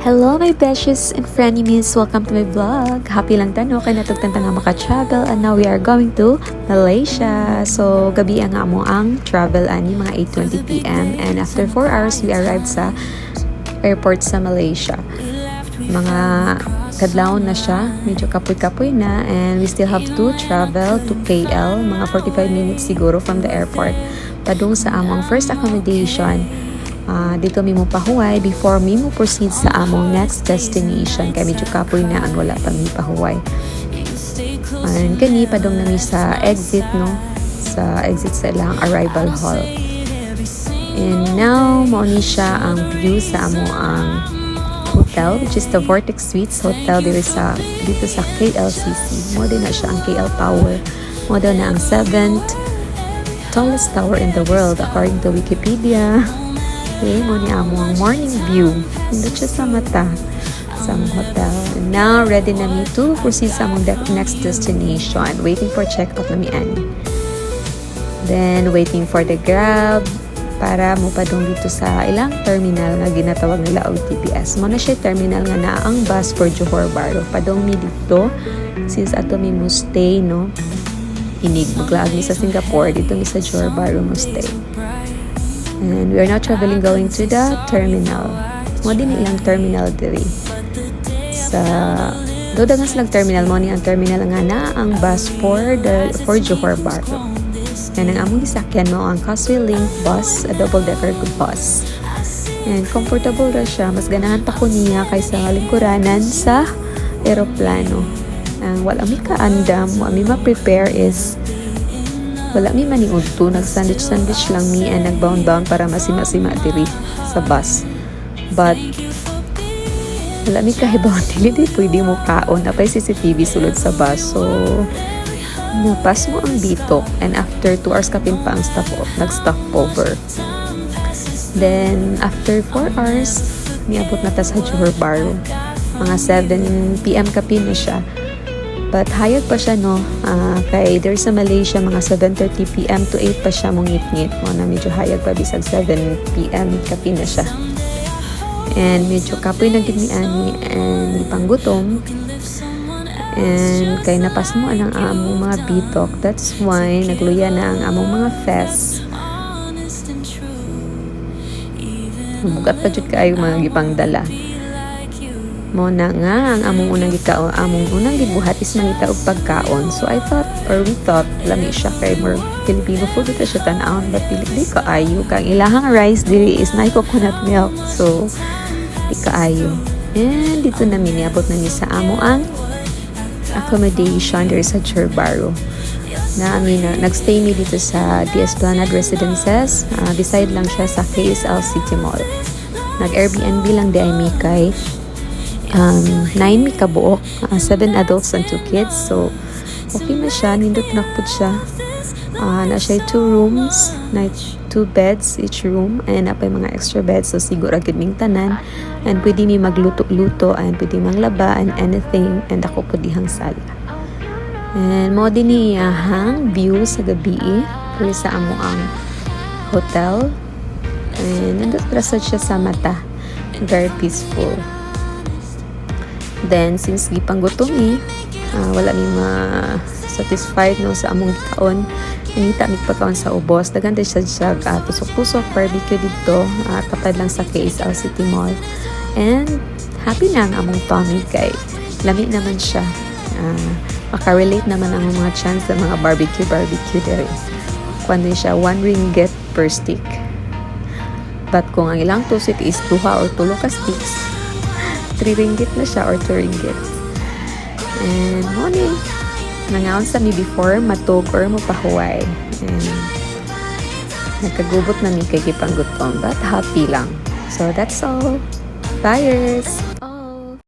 Hello my besties and frenemies! Welcome to my vlog! Happy lang tano kay natugtang nga maka-travel and now we are going to Malaysia. So gabi nga mo ang travel ani mga 8:20 p.m. and after 4 hours we arrived sa airport sa Malaysia. Mga kadlawon na siya, medyo kapoy-kapoy na and we still have to travel to KL, mga 45 minutes siguro from the airport padung sa among first accommodation. Dito mi mo pahuway before mi mo proceed sa among next destination kay medyo kapoy na ang wala pa mi pahuway. And kani padong nami sa exit sa exit sa ilang arrival hall. And now mo ni siya ang view sa amo ang hotel which is the Vortex Suites Hotel dito sa KLCC. Mo din na siya ang KL Tower. Mo daw na ang 7th tallest tower in the world according to Wikipedia. Okay, mo ni amo ang morning view. Hindi siya sa mata sa among hotel. And now, ready na mi to proceed sa among next destination. Waiting for check-out na mi ani. Then, waiting for the Grab para mo padung dito sa ilang terminal nga ginatawag nila og TPS. Mo na siya terminal nga na ang bus for Johor Bahru. Padung mi dito since ato mi mo stay inig maglaag mi sa Singapore dito mi sa Johor Bahru mo stay. And we are now traveling going to the terminal. Mo din ilang terminal diri. Sa dodagan silang terminal mo ni ang terminal nga na ang bus for Johor Bahru. And ang among gisakyan mo ang Causeway Link bus, a double-decker bus. And comfortable ra siya. Mas ganahan pa ko niya kaysa lingkuranan sa eroplano. Ang wala mi kaandam, wala mi ma-prepare is wala mi maniudto, nag-sandwich lang mi and nag-bound para masima-sima diri sa bus. But wala mi kahibaw dili pwede mo kaon na pay CCTV sulod sa bus. So napas mo ang bitok and after 2 hours kapin pa ang nag-stop over. Then after 4 hours niabot na ta sa Johor Bahru. Mga 7 PM kapin na siya. But hayag pa siya kay there sa Malaysia mga 7:30 PM to 8 pa siya mong ngit-ngit mo na medyo hayag pa bisag 7 PM kapin na siya. And medyo kapoy na gid ni ani and panggutom. And kay napas mo ang among mga bitok, that's why nagluya na ang among mga fest. Bugat pa jud kaayo mga gipangdala. Mo na nga ang among unang gibuhat is mangita og pagkaon. So we thought lami siya kay more Filipino food ito siya tan-aon but dili kaayo kang ilahang rice diri is na coconut milk. So di kaayo. And dito na niabot na ni sa amo ang accommodation diri sa Johor Bahru. Nagstay mi dito sa The Esplanade Residences. Beside lang siya sa KSL City Mall. Nag-Airbnb lang di ay mi kay 9 mi kabuok, 7 adults and 2 kids. So okay na siya, nindot na po siya. Na siya 2 rooms, na 2 beds each room and napay mga extra beds. So siguro agad ming tanan and pwede mi magluto-luto and pwede manglaba and anything and ako po dihang sala. And mo din niyahang view sa gabi pwede sa amo ang hotel and nindot rasad siya sa mata, very peaceful. Then since gipanggutom wala mi ma-satisfied sa among kaon, nangita mi pagkaon sa ubos. Daghan din siya tusok-tusok barbecue dito tapad lang sa KSL City Mall. And happy na ang among tummy kay lami naman siya. Maka-relate naman ang mga chance sa mga barbecue dere. Kuan din siya 1 ringgit per stick. But kung ang ilang tusik is 2 or 3 ka sticks, 3 ringgit na siya or 2 ringgit. And morning, nangaon sa mi before matog or mapahuway. And nagkagubot na mi kay gipanggutom but happy lang. So that's all. Bye!